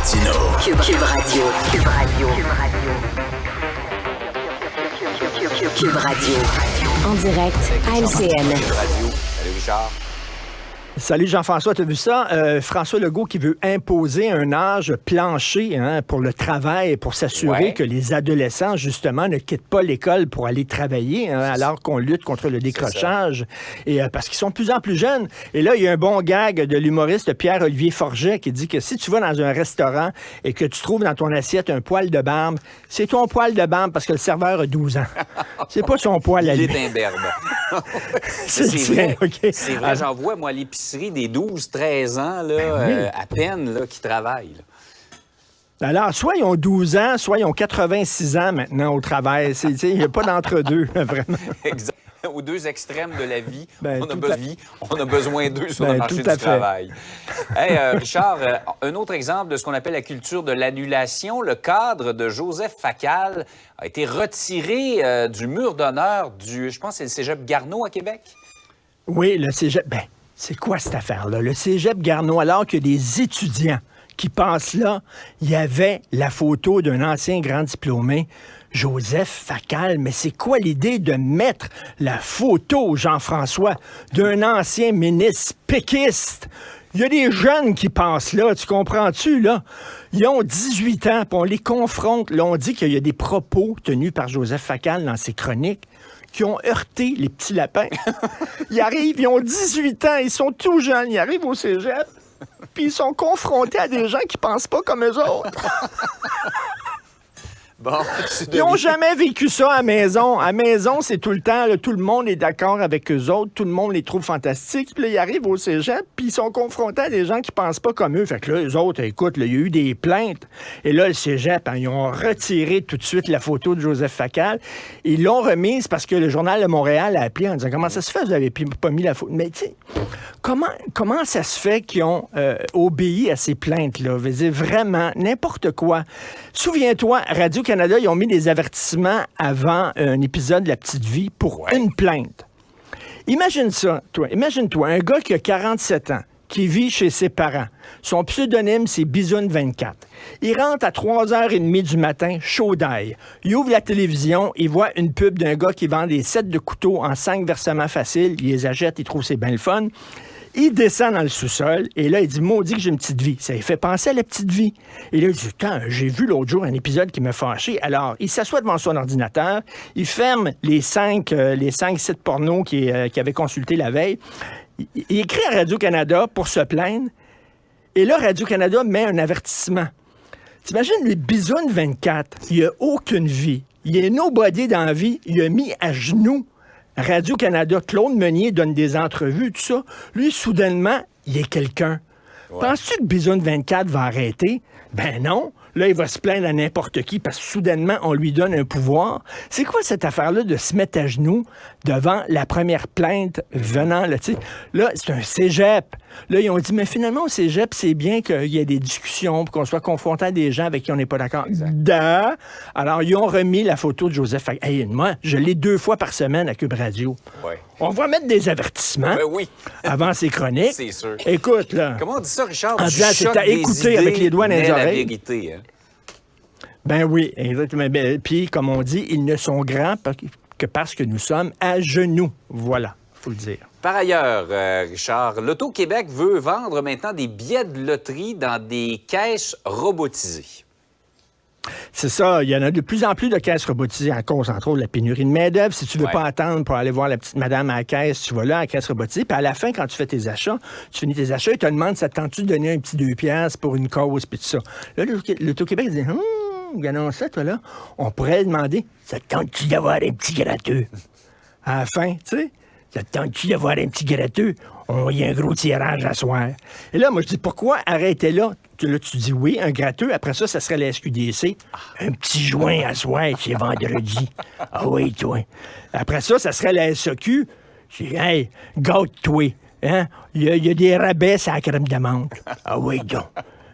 Martino. Cube Radio. Cube Radio. Cube Radio. En direct à LCN. Cube Radio. Salut Richard. Salut Jean-François, t'as vu ça? François Legault qui veut imposer un âge plancher pour le travail, pour s'assurer que les adolescents, justement, ne quittent pas l'école pour aller travailler, alors qu'on lutte contre le décrochage. Et parce qu'ils sont de plus en plus jeunes. Et là, il y a un bon gag de l'humoriste Pierre-Olivier Forget qui dit que si tu vas dans un restaurant et que tu trouves dans ton assiette un poil de barbe, c'est ton poil de barbe parce que le serveur a 12 ans. C'est pas son poil à lui. Il est imberbe. C'est vrai. Okay. C'est vrai, j'en vois, moi, à l'épicerie, des 12-13 ans, là, à peine, là, qui travaillent. Là. Alors, soit ils ont 12 ans, soit ils ont 86 ans maintenant au travail. Il n'y a pas d'entre-deux, vraiment. Exact. Aux deux extrêmes de la vie, on a besoin d'eux sur le marché du travail. Hey, Richard, un autre exemple de ce qu'on appelle la culture de l'annulation. Le cadre de Joseph Facal a été retiré du mur d'honneur je pense que c'est le cégep Garneau à Québec. Oui, le cégep. C'est quoi cette affaire-là? Le cégep Garneau, alors que des étudiants qui passent là, il y avait la photo d'un ancien grand diplômé, Joseph Facal. Mais c'est quoi l'idée de mettre la photo, Jean-François, d'un ancien ministre péquiste? Il y a des jeunes qui passent là, tu comprends-tu, là? Ils ont 18 ans, puis on les confronte. Là, on dit qu'il y a des propos tenus par Joseph Facal dans ses chroniques qui ont heurté les petits lapins. Ils arrivent, ils ont 18 ans, ils sont tout jeunes, ils arrivent au cégep, puis ils sont confrontés à des gens qui pensent pas comme eux autres. Bon, ils n'ont jamais vécu ça à la maison. À la maison, c'est tout le temps, là, tout le monde est d'accord avec eux autres, tout le monde les trouve fantastiques, puis là, ils arrivent au cégep, puis ils sont confrontés à des gens qui pensent pas comme eux. Fait que là, eux autres, écoute, là, il y a eu des plaintes. Et là, le cégep, ils ont retiré tout de suite la photo de Joseph Facal. Ils l'ont remise parce que le Journal de Montréal a appelé en disant « Comment ça se fait, vous n'avez pas mis la photo? » Mais tu sais, comment ça se fait qu'ils ont obéi à ces plaintes-là? Je veux dire, vraiment, n'importe quoi. Souviens-toi, Radio-Canada, ils ont mis des avertissements avant un épisode de La Petite Vie pour une plainte. Imagine ça, toi. Imagine-toi, un gars qui a 47 ans, qui vit chez ses parents. Son pseudonyme, c'est Bisoun24. Il rentre à 3h30 du matin, chaud d'ail. Il ouvre la télévision, il voit une pub d'un gars qui vend des sets de couteaux en 5 versements faciles. Il les achète, il trouve que c'est bien le fun. Il descend dans le sous-sol et là, il dit « Maudit que j'ai une petite vie. » Ça lui fait penser à La Petite Vie. Et là, il dit « J'ai vu l'autre jour un épisode qui m'a fâché. » Alors, il s'assoit devant son ordinateur, il ferme les 5 sites porno qu'il avait consultés la veille. Il écrit à Radio-Canada pour se plaindre. Et là, Radio-Canada met un avertissement. T'imagines, le Bisoun24, il n'a aucune vie. Il est nobody dans la vie. Il a mis à genoux Radio-Canada. Claude Meunier donne des entrevues, tout ça. Lui, soudainement, il est quelqu'un. Ouais. Penses-tu que Bisoun24 va arrêter? Ben non. Là, il va se plaindre à n'importe qui parce que soudainement, on lui donne un pouvoir. C'est quoi cette affaire-là de se mettre à genoux devant la première plainte venant, là, tu sais? Là, c'est un cégep. Là, ils ont dit, mais finalement, au cégep, c'est bien qu'il y ait des discussions pour qu'on soit confronté à des gens avec qui on n'est pas d'accord. Alors, ils ont remis la photo de Joseph Facal. Hey, moi, je l'ai 2 fois par semaine à Cube Radio. Ouais. On va mettre des avertissements avant ces chroniques. C'est sûr. Écoute, là. Comment on dit ça, Richard? En disant, c'est à écouter avec les doigts dans les oreilles. La vérité, hein? Ben oui, exactement. Puis, comme on dit, ils ne sont grands que parce que nous sommes à genoux. Voilà, il faut le dire. Par ailleurs, Richard, l'Auto-Québec veut vendre maintenant des billets de loterie dans des caisses robotisées. C'est ça. Il y en a de plus en plus de caisses robotisées à cause, entre autres, de la pénurie de main-d'œuvre. Si tu veux pas attendre pour aller voir la petite madame à la caisse, tu vas là à la caisse robotisée. Puis à la fin, quand tu fais tes achats, tu finis tes achats, ils te demandent, ça te tente-tu de donner un petit 2 piastres pour une cause, puis tout ça. Là, l'Auto-Québec dit, gagnons ça, toi, là. On pourrait demander, ça te tente-tu d'avoir un petit gratteux? À la fin, tu sais, ça te tente-tu d'avoir un petit gratteux? Il y a un gros tirage à soir. Et là, moi, je dis, pourquoi arrêter là? Là, tu dis oui, un gratteux. Après ça, ça serait la SQDC. Un petit joint à soir, c'est vendredi. Ah oui, toi. Après ça, ça serait la SAQ. C'est, hey, gâte-toi. Hein? Il y a des rabais sur la crème d'amande. Ah oui, donc.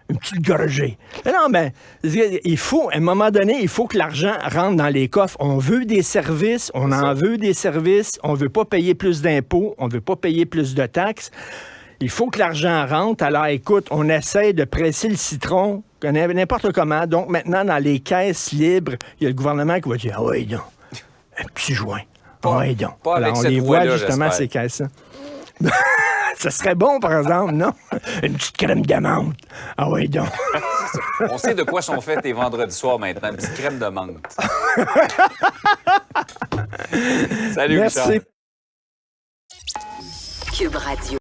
Une petite gorgée. Non, mais il faut, à un moment donné, il faut que l'argent rentre dans les coffres. On veut des services, on en veut des services, on veut pas payer plus d'impôts, on veut pas payer plus de taxes. Il faut que l'argent rentre. Alors, écoute, on essaie de presser le citron n'importe comment. Donc, maintenant, dans les caisses libres, il y a le gouvernement qui va dire « Ah oui, donc, un petit joint. Ah oui, donc. » Alors, on les voit, justement, ces caisses-là. Ça serait bon, par exemple, non? Une petite crème d'amande. Ah oui, donc. On sait de quoi sont faits tes vendredis soirs maintenant. Une petite crème de menthe. Salut, merci. Richard. Cube Radio.